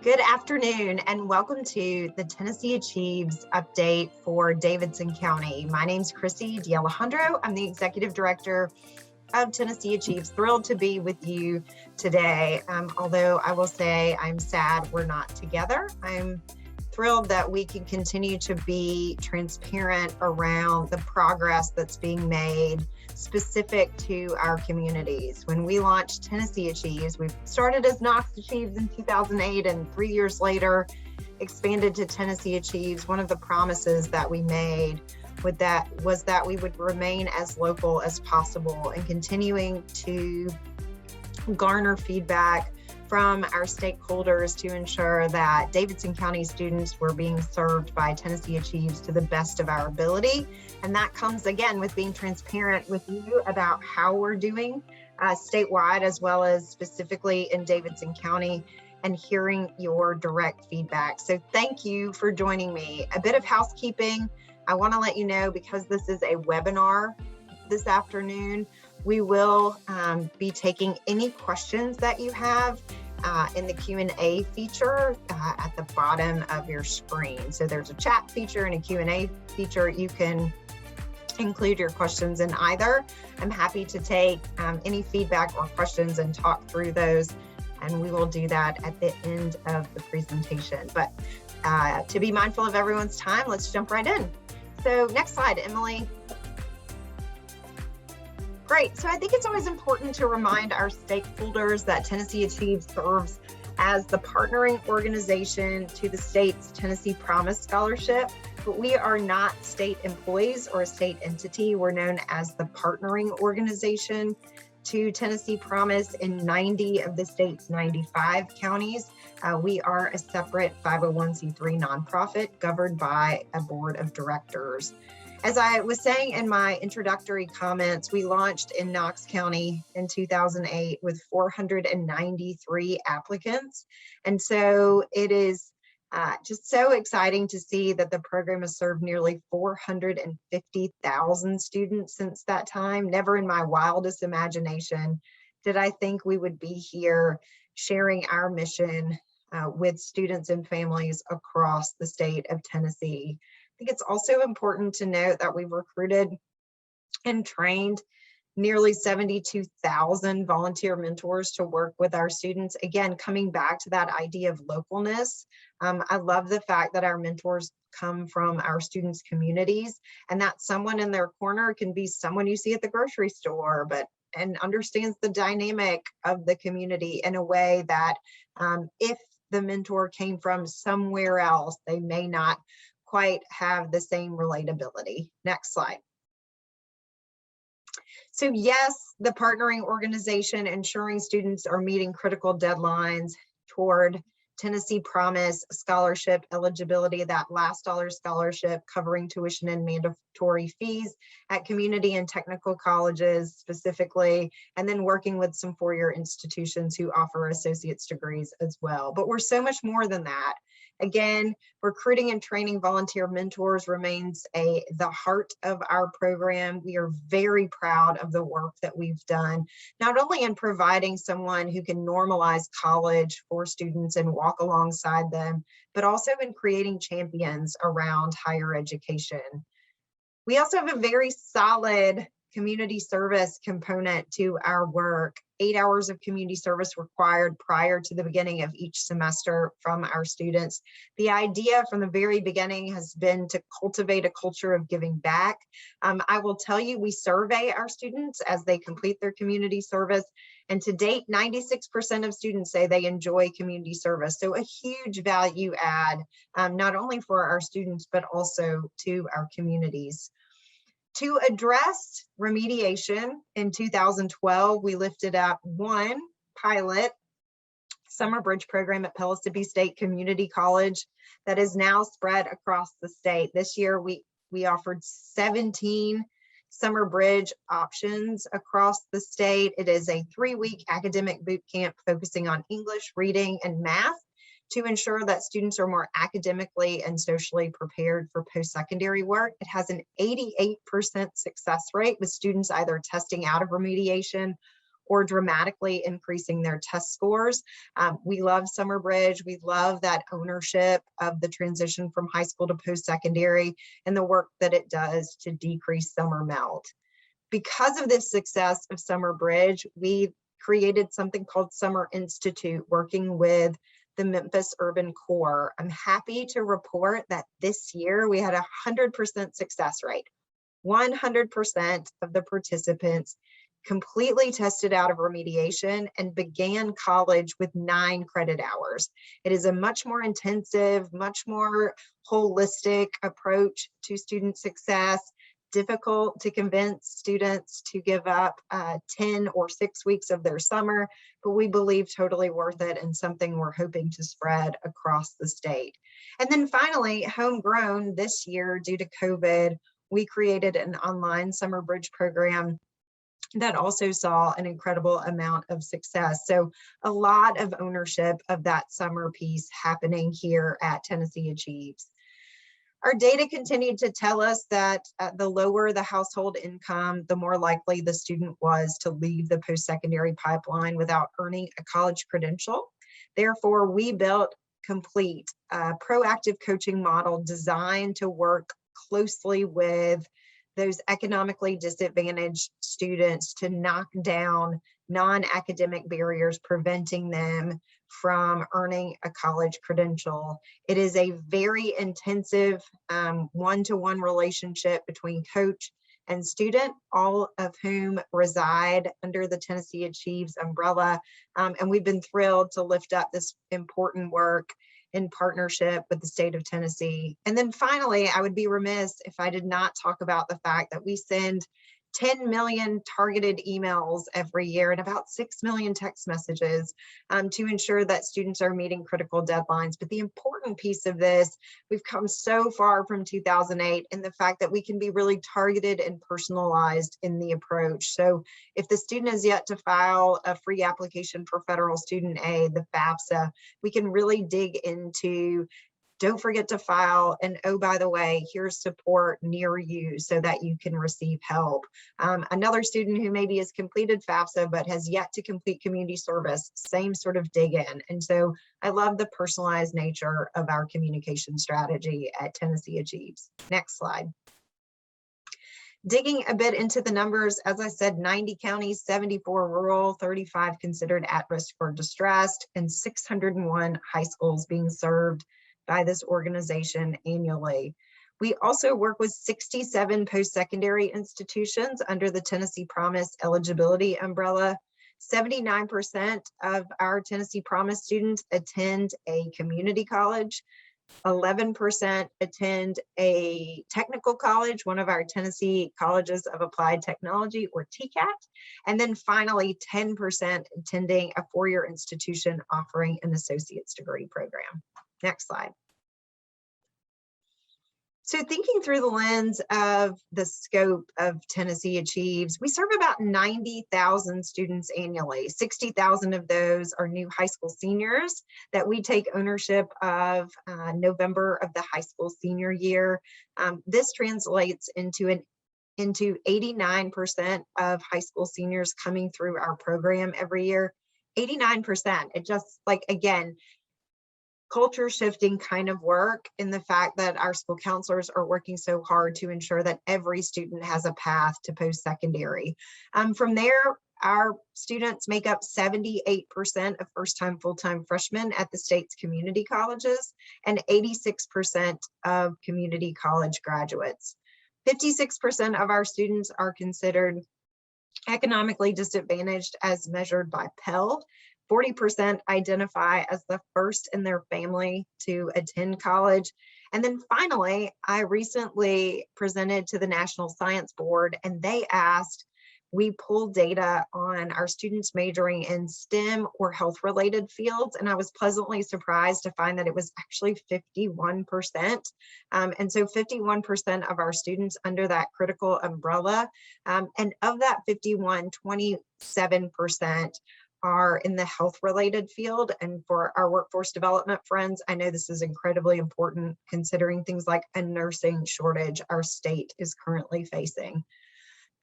Good afternoon and welcome to the tnAchieves update for Davidson County. My name is Krissy DeAlejandro. I'm the Executive Director of tnAchieves. Thrilled to be with you today. Although I will say I'm sad we're not together. I'm thrilled that we can continue to be transparent around the progress that's being made specific to our communities. When we launched tnAchieves, we started as tnAchieves in 2008, and 3 years later expanded to tnAchieves. One of the promises that we made with that was that we would remain as local as possible and continuing to garner feedback from our stakeholders to ensure that Davidson County students were being served by tnAchieves to the best of our ability. And that comes again with being transparent with you about how we're doing statewide, as well as specifically in Davidson County, and hearing your direct feedback. So thank you for joining me. A bit of housekeeping. I want to let you know, because this is a webinar this afternoon, we will be taking any questions that you have in the Q&A feature at the bottom of your screen. So there's a chat feature and a Q&A feature. You can include your questions in either. I'm happy to take any feedback or questions and talk through those, and we will do that at the end of the presentation. But to be mindful of everyone's time, let's jump right in. So next slide, Emily. Great. So I think it's always important to remind our stakeholders that tnAchieves serves as the partnering organization to the state's Tennessee Promise Scholarship, but we are not state employees or a state entity. We're known as the partnering organization to Tennessee Promise in 90 of the state's 95 counties. We are a separate 501c3 nonprofit governed by a board of directors. As I was saying in my introductory comments, we launched in Knox County in 2008 with 493 applicants. And so it is just so exciting to see that the program has served nearly 450,000 students since that time. Never in my wildest imagination did I think we would be here sharing our mission with students and families across the state of Tennessee. I think it's also important to note that we've recruited and trained nearly 72,000 volunteer mentors to work with our students. Again, coming back to that idea of localness, I love the fact that our mentors come from our students' communities, and that someone in their corner can be someone you see at the grocery store, and understands the dynamic of the community in a way that if the mentor came from somewhere else, they may not quite have the same relatability. Next slide. So yes, the partnering organization ensuring students are meeting critical deadlines toward Tennessee Promise scholarship eligibility, that last dollar scholarship covering tuition and mandatory fees at community and technical colleges specifically, and then working with some four-year institutions who offer associate's degrees as well. But we're so much more than that. Again, recruiting and training volunteer mentors remains the heart of our program. We are very proud of the work that we've done, not only in providing someone who can normalize college for students and walk alongside them, but also in creating champions around higher education. We also have a very solid community service component to our work. 8 hours of community service required prior to the beginning of each semester from our students. The idea from the very beginning has been to cultivate a culture of giving back. I will tell you, we survey our students as they complete their community service, and to date, 96% of students say they enjoy community service. So a huge value add, not only for our students, but also to our communities. To address remediation in 2012, we lifted up one pilot summer bridge program at Pellissippi State Community College that is now spread across the state. This year, we offered 17 summer bridge options across the state. It is a 3-week academic boot camp focusing on English, reading, and math to ensure that students are more academically and socially prepared for post-secondary work. It has an 88% success rate with students either testing out of remediation or dramatically increasing their test scores. We love Summer Bridge. We love that ownership of the transition from high school to post-secondary and the work that it does to decrease summer melt. Because of this success of Summer Bridge, we created something called Summer Institute, working with the Memphis Urban Core. I'm happy to report that this year we had 100% success rate. 100% of the participants completely tested out of remediation and began college with 9 credit hours. It is a much more intensive, much more holistic approach to student success. Difficult to convince students to give up 10 or 6 weeks of their summer, but we believe totally worth it and something we're hoping to spread across the state. And then finally, homegrown this year due to COVID, we created an online Summer Bridge program that also saw an incredible amount of success. So a lot of ownership of that summer piece happening here at Tennessee Achieves. Our data continued to tell us that the lower the household income, the more likely the student was to leave the post-secondary pipeline without earning a college credential. Therefore, we built Complete, a proactive coaching model designed to work closely with those economically disadvantaged students to knock down non-academic barriers preventing them from earning a college credential. It is a very intensive one-to-one relationship between coach and student, all of whom reside under the Tennessee Achieves umbrella. And we've been thrilled to lift up this important work in partnership with the state of Tennessee. And then finally, I would be remiss if I did not talk about the fact that we send 10 million targeted emails every year and about 6 million text messages to ensure that students are meeting critical deadlines. But the important piece of this, we've come so far from 2008 in the fact that we can be really targeted and personalized in the approach. So if the student is yet to file a free application for federal student aid, the FAFSA, we can really dig into, don't forget to file, and oh, by the way, here's support near you so that you can receive help. Another student who maybe has completed FAFSA but has yet to complete community service, same sort of dig in. And so I love the personalized nature of our communication strategy at Tennessee Achieves. Next slide. Digging a bit into the numbers, as I said, 90 counties, 74 rural, 35 considered at risk or distressed, and 601 high schools being served by this organization annually. We also work with 67 post-secondary institutions under the Tennessee Promise eligibility umbrella. 79% of our Tennessee Promise students attend a community college. 11% attend a technical college, one of our Tennessee Colleges of Applied Technology, or TCAT. And then finally, 10% attending a four-year institution offering an associate's degree program. Next slide. So thinking through the lens of the scope of Tennessee Achieves, we serve about 90,000 students annually. 60,000 of those are new high school seniors that we take ownership of November of the high school senior year. This translates into 89% of high school seniors coming through our program every year. 89%. It just, like, again, culture shifting kind of work in the fact that our school counselors are working so hard to ensure that every student has a path to post-secondary. From there, our students make up 78% of first-time full-time freshmen at the state's community colleges and 86% of community college graduates. 56% of our students are considered economically disadvantaged as measured by Pell. 40% identify as the first in their family to attend college. And then finally, I recently presented to the National Science Board, and they asked, we pulled data on our students majoring in STEM or health-related fields, and I was pleasantly surprised to find that it was actually 51%. And so 51% of our students under that critical umbrella, and of that 51, 27% are in the health-related field. And for our workforce development friends, I know this is incredibly important considering things like a nursing shortage our state is currently facing.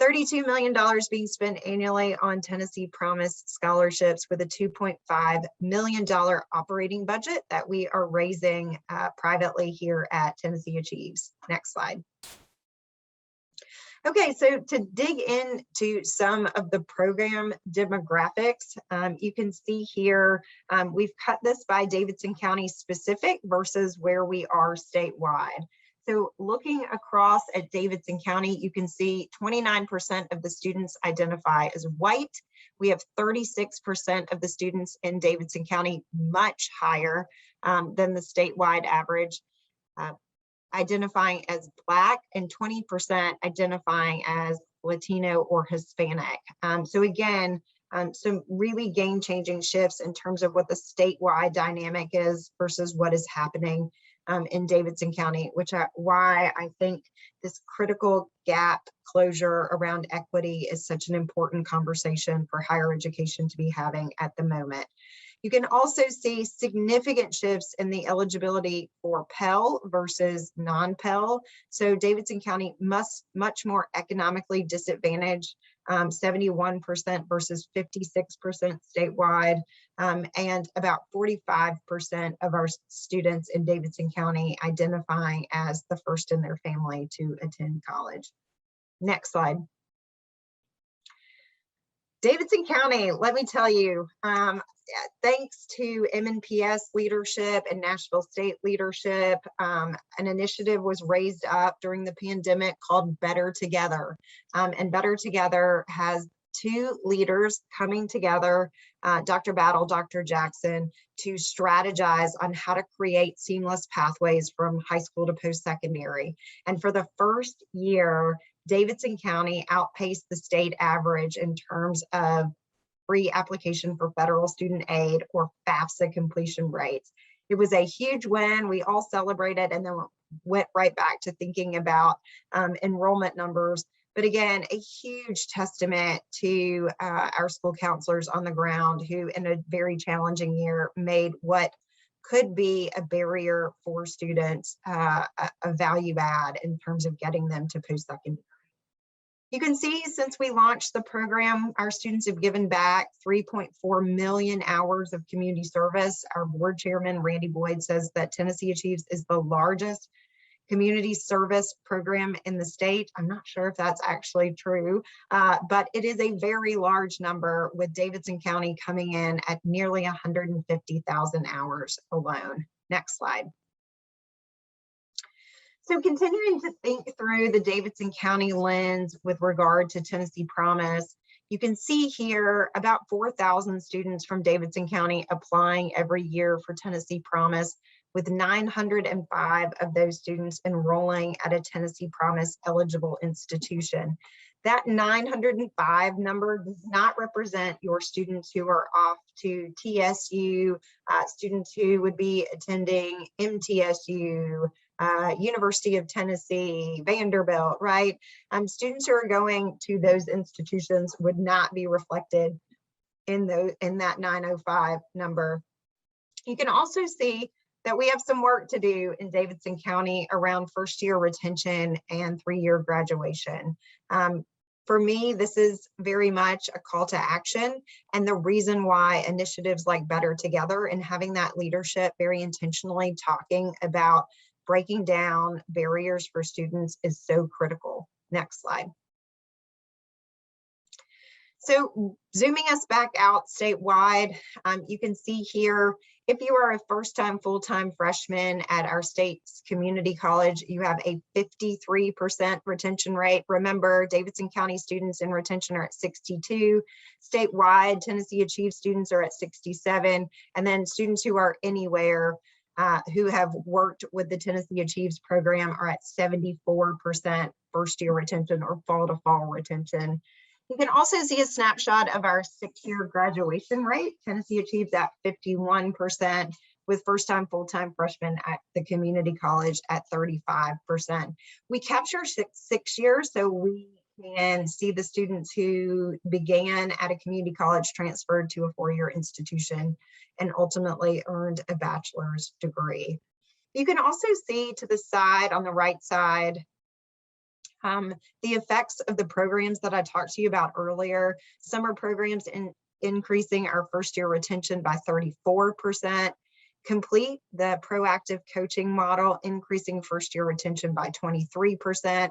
$32 million being spent annually on Tennessee Promise scholarships with a $2.5 million operating budget that we are raising privately here at Tennessee Achieves. Next slide. Okay, so to dig into some of the program demographics, you can see here, we've cut this by Davidson County specific versus where we are statewide. So looking across at Davidson County, you can see 29% of the students identify as white. We have 36% of the students in Davidson County, much higher than the statewide average, identifying as Black, and 20% identifying as Latino or Hispanic. So again, some really game-changing shifts in terms of what the statewide dynamic is versus what is happening in Davidson County, why I think this critical gap closure around equity is such an important conversation for higher education to be having at the moment. You can also see significant shifts in the eligibility for Pell versus non-Pell. So Davidson County much more economically disadvantaged, 71% versus 56% statewide, and about 45% of our students in Davidson County identifying as the first in their family to attend college. Next slide. Davidson County, let me tell you, thanks to MNPS leadership and Nashville State leadership, an initiative was raised up during the pandemic called Better Together. And Better Together has two leaders coming together, Dr. Battle, Dr. Jackson, to strategize on how to create seamless pathways from high school to post-secondary. And for the first year, Davidson County outpaced the state average in terms of free application for federal student aid or FAFSA completion rates. It was a huge win. We all celebrated and then went right back to thinking about enrollment numbers. But again, a huge testament to our school counselors on the ground who in a very challenging year made what could be a barrier for students a value add in terms of getting them to post-secondary. You can see since we launched the program, our students have given back 3.4 million hours of community service. Our board chairman, Randy Boyd, says that Tennessee Achieves is the largest community service program in the state. I'm not sure if that's actually true, but it is a very large number, with Davidson County coming in at nearly 150,000 hours alone. Next slide. So continuing to think through the Davidson County lens with regard to Tennessee Promise, you can see here about 4,000 students from Davidson County applying every year for Tennessee Promise, with 905 of those students enrolling at a Tennessee Promise eligible institution. That 905 number does not represent your students who are off to TSU, students who would be attending MTSU, University of Tennessee, Vanderbilt, right? Students who are going to those institutions would not be reflected in that 905 number. You can also see that we have some work to do in Davidson County around first-year retention and three-year graduation. For me, this is very much a call to action, and the reason why initiatives like Better Together and having that leadership very intentionally talking about breaking down barriers for students is so critical. Next slide. So zooming us back out statewide, you can see here, if you are a first-time full-time freshman at our state's community college, you have a 53% retention rate. Remember, Davidson County students in retention are at 62. Statewide, Tennessee Achieves students are at 67. And then students who are anywhere who have worked with the Tennessee Achieves program are at 74% first-year retention or fall-to-fall retention. You can also see a snapshot of our six-year graduation rate. Tennessee Achieves at 51%, with first-time full-time freshmen at the community college at 35%. We capture six years, so we can see the students who began at a community college, transferred to a four-year institution, and ultimately earned a bachelor's degree. You can also see to the side, on the right side, The effects of the programs that I talked to you about earlier, summer programs in increasing our first year retention by 34%, complete the proactive coaching model, increasing first year retention by 23%.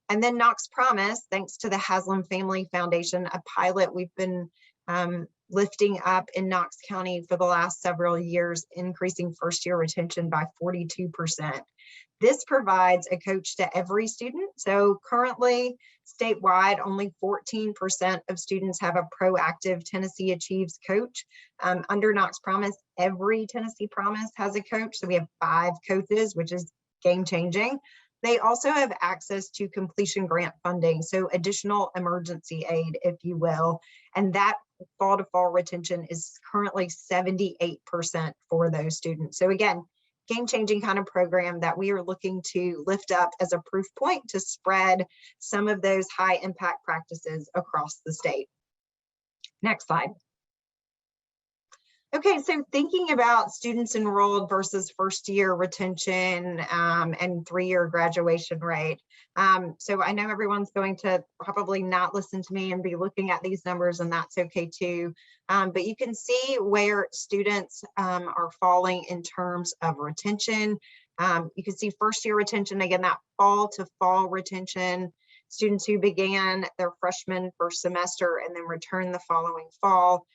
And then Knox Promise, thanks to the Haslam Family Foundation, a pilot we've been lifting up in Knox County for the last several years, increasing first year retention by 42%. This provides a coach to every student. So currently, statewide, only 14% of students have a proactive Tennessee Achieves coach. Under Knox Promise, every Tennessee Promise has a coach. So we have 5 coaches, which is game changing. They also have access to completion grant funding, so additional emergency aid, if you will. And that fall to fall retention is currently 78% for those students. So again, game-changing kind of program that we are looking to lift up as a proof point to spread some of those high impact practices across the state. Next slide. Okay, so thinking about students enrolled versus first year retention and 3-year graduation rate. So I know everyone's going to probably not listen to me and be looking at these numbers, and that's okay too. But you can see where students are falling in terms of retention. You can see first year retention, again, that fall to fall retention, students who began their freshman first semester and then return the following fall.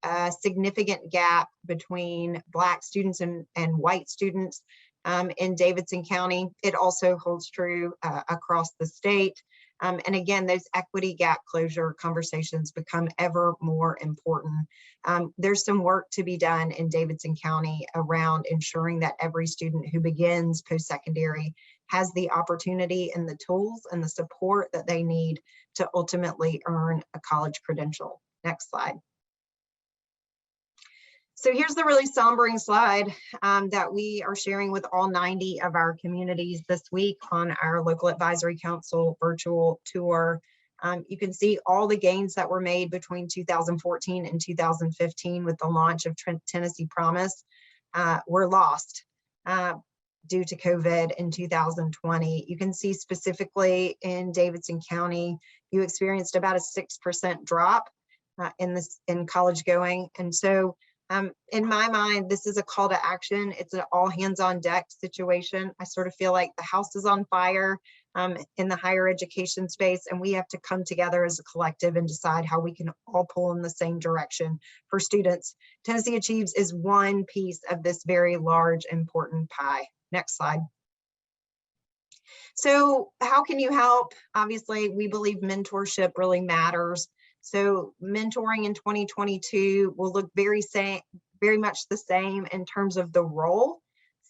A significant gap between Black students and white students in Davidson County. It also holds true across the state. And again, those equity gap closure conversations become ever more important. There's some work to be done in Davidson County around ensuring that every student who begins post-secondary has the opportunity and the tools and the support that they need to ultimately earn a college credential. Next slide. So here's the really sombering slide that we are sharing with all 90 of our communities this week on our local advisory council virtual tour. You can see all the gains that were made between 2014 and 2015 with the launch of Tennessee Promise were lost due to COVID in 2020. You can see specifically in Davidson County, you experienced about a 6% drop in college going. And so in my mind, this is a call to action. It's an all hands on deck situation. I sort of feel like the house is on fire in the higher education space, and we have to come together as a collective and decide how we can all pull in the same direction for students. Tennessee Achieves is one piece of this very large, important pie. Next slide. So how can you help? Obviously, we believe mentorship really matters. So mentoring in 2022 will look very much the same in terms of the role.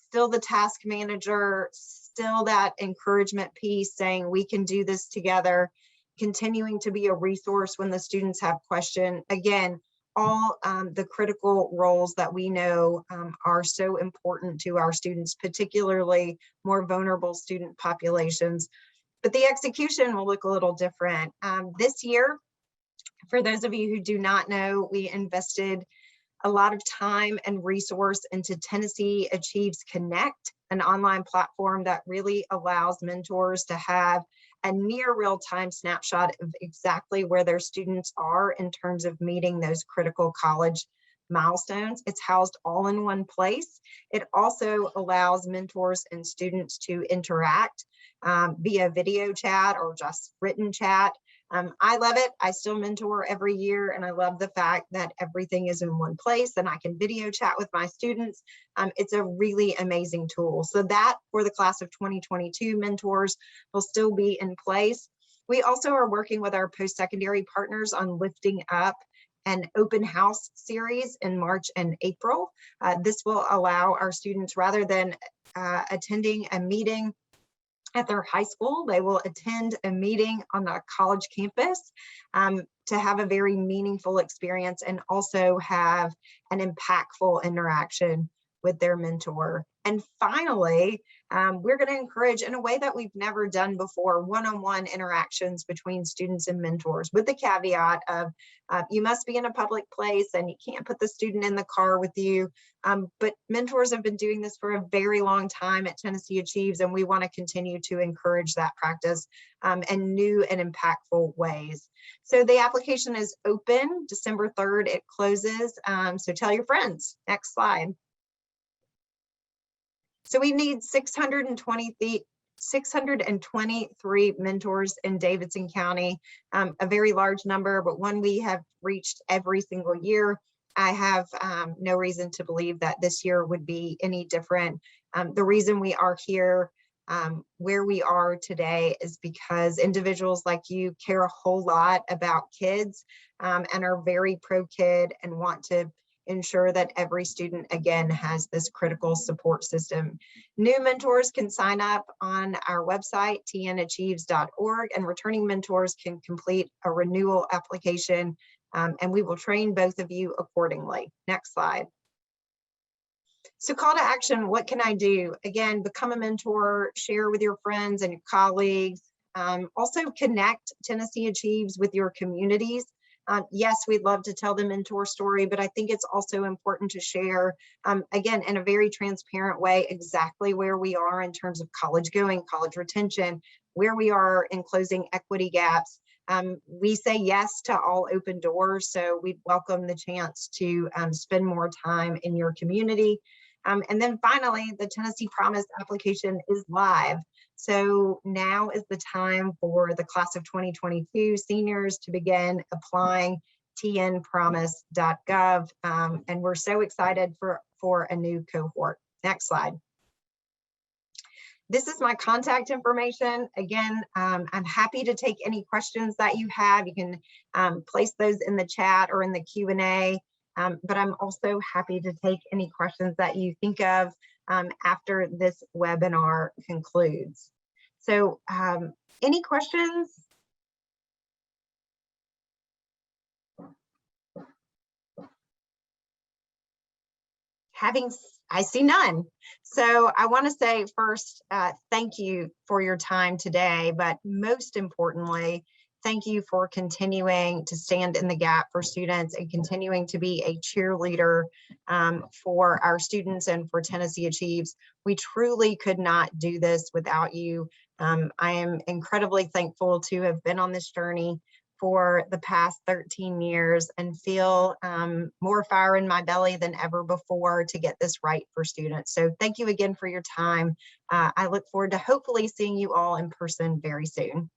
Still the task manager, still that encouragement piece saying we can do this together, continuing to be a resource when the students have questions. Again, all the critical roles that we know are so important to our students, particularly more vulnerable student populations. But the execution will look a little different. This year, for those of you who do not know, we invested a lot of time and resource into Tennessee Achieves Connect, an online platform that really allows mentors to have a near real-time snapshot of exactly where their students are in terms of meeting those critical college milestones. It's housed all in one place. It also allows mentors and students to interact via video chat or just written chat. I love it. I still mentor every year, and I love the fact that everything is in one place and I can video chat with my students. It's a really amazing tool. So that for the class of 2022 mentors will still be in place. We also are working with our post-secondary partners on lifting up an open house series in March and April. This will allow our students, rather than attending a meeting at their high school, they will attend a meeting on a college campus to have a very meaningful experience and also have an impactful interaction with their mentor. And finally, we're going to encourage, in a way that we've never done before, one-on-one interactions between students and mentors, with the caveat of you must be in a public place and you can't put the student in the car with you. But mentors have been doing this for a very long time at Tennessee Achieves, and we want to continue to encourage that practice in new and impactful ways. So the application is open December 3rd, it closes. So tell your friends. Next slide. So we need 623 mentors in Davidson County, a very large number, but one we have reached every single year. I have no reason to believe that this year would be any different. The reason we are here where we are today is because individuals like you care a whole lot about kids and are very pro-kid and want to ensure that every student, again, has this critical support system. New mentors can sign up on our website, tnAchieves.org, and returning mentors can complete a renewal application, and we will train both of you accordingly. Next slide. So call to action, what can I do? Again, become a mentor, share with your friends and your colleagues. Also connect Tennessee Achieves with your communities. Yes, we'd love to tell the mentor story, but I think it's also important to share, again, in a very transparent way, exactly where we are in terms of college going, college retention, where we are in closing equity gaps. We say yes to all open doors, so we'd welcome the chance to spend more time in your community. And then finally, the Tennessee Promise application is live. So now is the time for the class of 2022 seniors to begin applying, tnpromise.gov. And we're so excited for a new cohort. Next slide. This is my contact information. Again, I'm happy to take any questions that you have. You can place those in the chat or in the Q&A, but I'm also happy to take any questions that you think of after this webinar concludes. So any questions? I see none. So I want to say first, thank you for your time today, but most importantly, thank you for continuing to stand in the gap for students and continuing to be a cheerleader for our students and for Tennessee Achieves. We truly could not do this without you. I am incredibly thankful to have been on this journey for the past 13 years and feel more fire in my belly than ever before to get this right for students. So thank you again for your time. I look forward to hopefully seeing you all in person very soon.